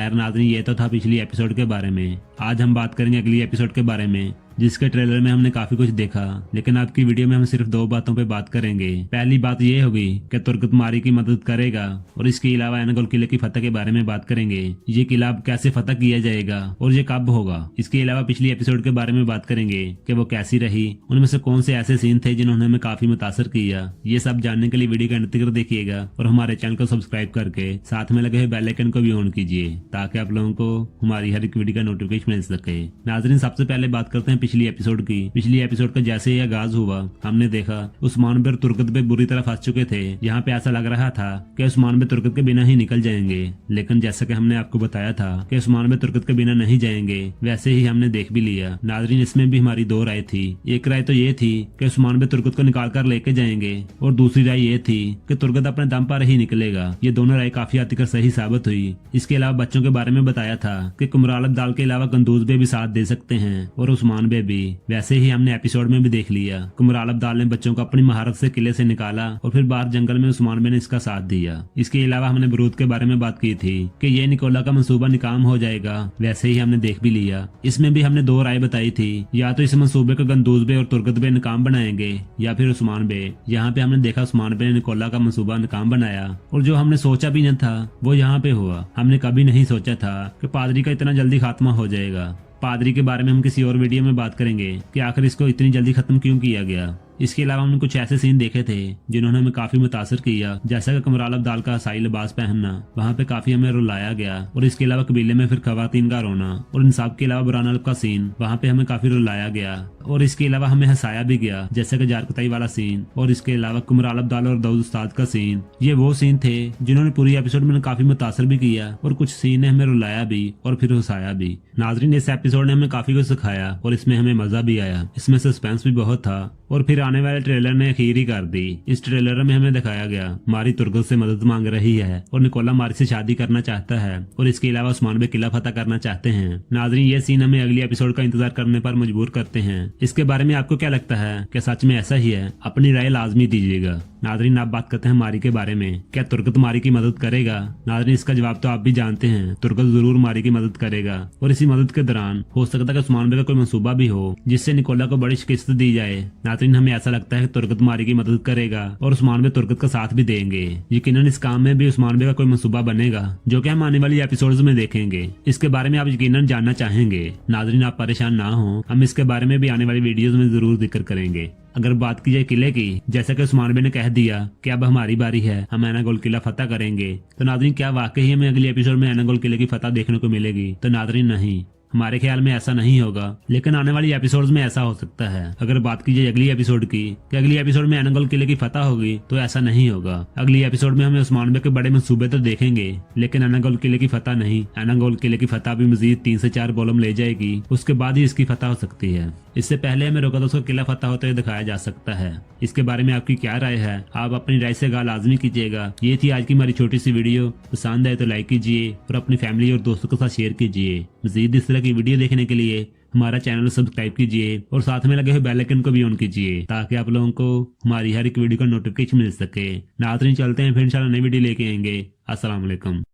खैर नाज़रीन, ये तो था पिछली एपिसोड के बारे में। आज हम बात करेंगे अगली एपिसोड के बारे में, जिसके ट्रेलर में हमने काफी कुछ देखा, लेकिन आज की वीडियो में हम सिर्फ दो बातों पे बात करेंगे। पहली बात ये होगी कि तुर्गत मारी की मदद करेगा, और इसके अलावा एनागोल किले की फतह के बारे में बात करेंगे। ये किला अब कैसे फतह किया जाएगा और ये कब होगा। इसके अलावा पिछली एपिसोड के बारे में बात करेंगे कि वो कैसी रही, उनमें से कौन से ऐसे सीन थे जिन्होंने हमें काफी मुतासर किया। ये सब जानने के लिए वीडियो का अंत तक देखिएगा और हमारे चैनल को सब्सक्राइब करके साथ में लगे हुए बेल आइकन को भी ऑन कीजिए, ताकि आप लोगों को हमारी हर एक वीडियो का नोटिफिकेशन मिल सके। नाज़रीन, सबसे पहले बात करते हैं पिछली एपिसोड की। पिछली एपिसोड का जैसे ही आगाज हुआ, हमने देखा उस्मान बे और तुर्गत बे बुरी तरह फंस चुके थे। यहाँ पे ऐसा लग रहा था कि उस्मान बे तुर्गत के बिना ही निकल जाएंगे, लेकिन जैसा कि हमने आपको बताया था कि उस्मान बे तुर्गत के बिना नहीं जाएंगे, वैसे ही हमने देख भी लिया। नाज़रीन, इसमें भी हमारी दो राय थी। एक राय तो ये थी कि उस्मान बे तुर्गत को निकाल कर लेके जाएंगे, और दूसरी राय ये थी कि तुर्गत अपने दम पर ही निकलेगा। ये दोनों राय काफी हद तक सही साबित हुई। इसके अलावा बच्चों के बारे में बताया था कि कुमराल अब्दाल के अलावा कंदूज बे भी साथ दे सकते हैं, और उस्मान बे भी। वैसे ही हमने एपिसोड में भी देख लिया, कुमराल अब्दाल ने बच्चों को अपनी महारत से किले से निकाला और फिर बाहर जंगल में उस्मान बे ने इसका साथ दिया। इसके अलावा हमने बरूद के बारे में बात की थी कि ये निकोला का मंसूबा निकाम हो जाएगा, वैसे ही हमने देख भी लिया। इसमें भी हमने दो राय बताई थी, या तो इस मंसूबे को गंदूज बे और तुर्गत बे निकाम बनाएंगे, या फिर उस्मान बे। यहाँ पे हमने देखा उस्मान बे ने निकोला का मंसूबा निकाम बनाया, और जो हमने सोचा भी न था वो यहाँ पे हुआ। हमने कभी नहीं सोचा था कि पादरी का इतना जल्दी खात्मा हो जाएगा। पादरी के बारे में हम किसी और वीडियो में बात करेंगे कि आखिर इसको इतनी जल्दी खत्म क्यों किया गया। इसके अलावा हमने कुछ ऐसे सीन देखे थे जिन्होंने हमें काफी मुतासर किया, जैसा कि कुमराल अब्दाल का हसाई लिबास पहनना, वहाँ पे काफी हमें रुलाया गया। और इसके अलावा कबीले में फिर खवातीन का रोना, और इंसाफ के अलावा बुरान अल्फ का सीन, वहाँ पे हमें काफी रुलाया गया। और इसके अलावा हमें हंसाया भी गया, जैसे कि जारकताई वाला सीन। और इसके अलावा कुमराल अब्दाल और दाऊद उस्ताद का सीन, ये वो सीन थे जिन्होंने पूरी एपिसोड में काफी मुतासर भी किया, और कुछ सीन ने हमें रुलाया भी और फिर हंसाया भी। नाज़रीन, इस एपिसोड ने हमें काफी कुछ सिखाया और इसमें हमें मजा भी आया। इसमें सस्पेंस भी बहुत था, और फिर आने वाले ट्रेलर ने अखीर ही कर दी। इस ट्रेलर में हमें दिखाया गया मारी तुर्गत से मदद मांग रही है, और निकोला मारी से शादी करना चाहता है, और इसके अलावा उस्मान बे किला फतह करना चाहते हैं। नाज़रीन, ये सीन हमें अगली एपिसोड का इंतजार करने पर मजबूर करते हैं। इसके बारे में आपको क्या लगता है, क्या सच में ऐसा ही है? अपनी राय लाजमी दीजिएगा। नाज़रीन, आप बात करते हैं मारी के बारे में। क्या तुर्गत मारी की मदद करेगा? नाज़रीन, इसका जवाब तो आप भी जानते हैं, तुर्गत जरूर मारी की मदद करेगा, और इसी मदद के दौरान हो सकता है कि उस्मान बे का कोई मंसूबा भी हो जिससे निकोला को बड़ी शिकस्त दी जाए। नाज़रीन, हमें ऐसा लगता है कि तुर्गत मारी की मदद करेगा और उस्मान बे तुर्गत का साथ भी देंगे। यकीनन इस काम में भी उस्मान बे का कोई मंसूबा बनेगा, जो कि हम आने वाली एपिसोड्स में देखेंगे। इसके बारे में आप यकीनन जानना चाहेंगे। नाज़रीन, आप परेशान ना हो, हम इसके बारे में भी आने वाली वीडियोस में जरूर जिक्र करेंगे। अगर बात की जाए किले की, जैसा कि उस्मान बे ने कह दिया कि अब हमारी बारी है, हम एनागोल किला फतह करेंगे, तो नाज़रीन क्या वाकई हमें अगली एपिसोड में एनागोल किले की फतह देखने को मिलेगी? तो नाज़रीन नहीं, हमारे ख्याल में ऐसा नहीं होगा, लेकिन आने वाली एपिसोड्स में ऐसा हो सकता है। अगर बात की जाए अगली एपिसोड की, कि अगली एपिसोड में एनागोल किले की फतह होगी, तो ऐसा नहीं होगा। अगली एपिसोड में हमें उस्मान बे के बड़े मंसूबे तो देखेंगे, लेकिन एनागोल किले की फतह नहीं। एनागोल किले की फतह भी मजीद 3 से 4 वॉल्यूम ले जाएगी, उसके बाद ही इसकी फतह हो सकती है। इससे पहले हमें रोका उसको किला फतह होते हुए दिखाया जा सकता है। इसके बारे में आपकी क्या राय है? आप अपनी राय से आगाह लाजमी कीजिएगा। ये थी आज की हमारी छोटी सी वीडियो। पसंद आए तो लाइक कीजिए और अपनी फैमिली और दोस्तों के साथ शेयर कीजिए। मजीद इस तरह की वीडियो देखने के लिए हमारा चैनल सब्सक्राइब कीजिए और साथ में लगे हुए बेल आइकन को भी ऑन कीजिए, ताकि आप लोगों को हमारी हर एक वीडियो का नोटिफिकेशन मिल सके। नाज़रीन, चलते हैं, फिर इंशाल्लाह नई वीडियो लेके आएंगे। अस्सलाम वालेकुम।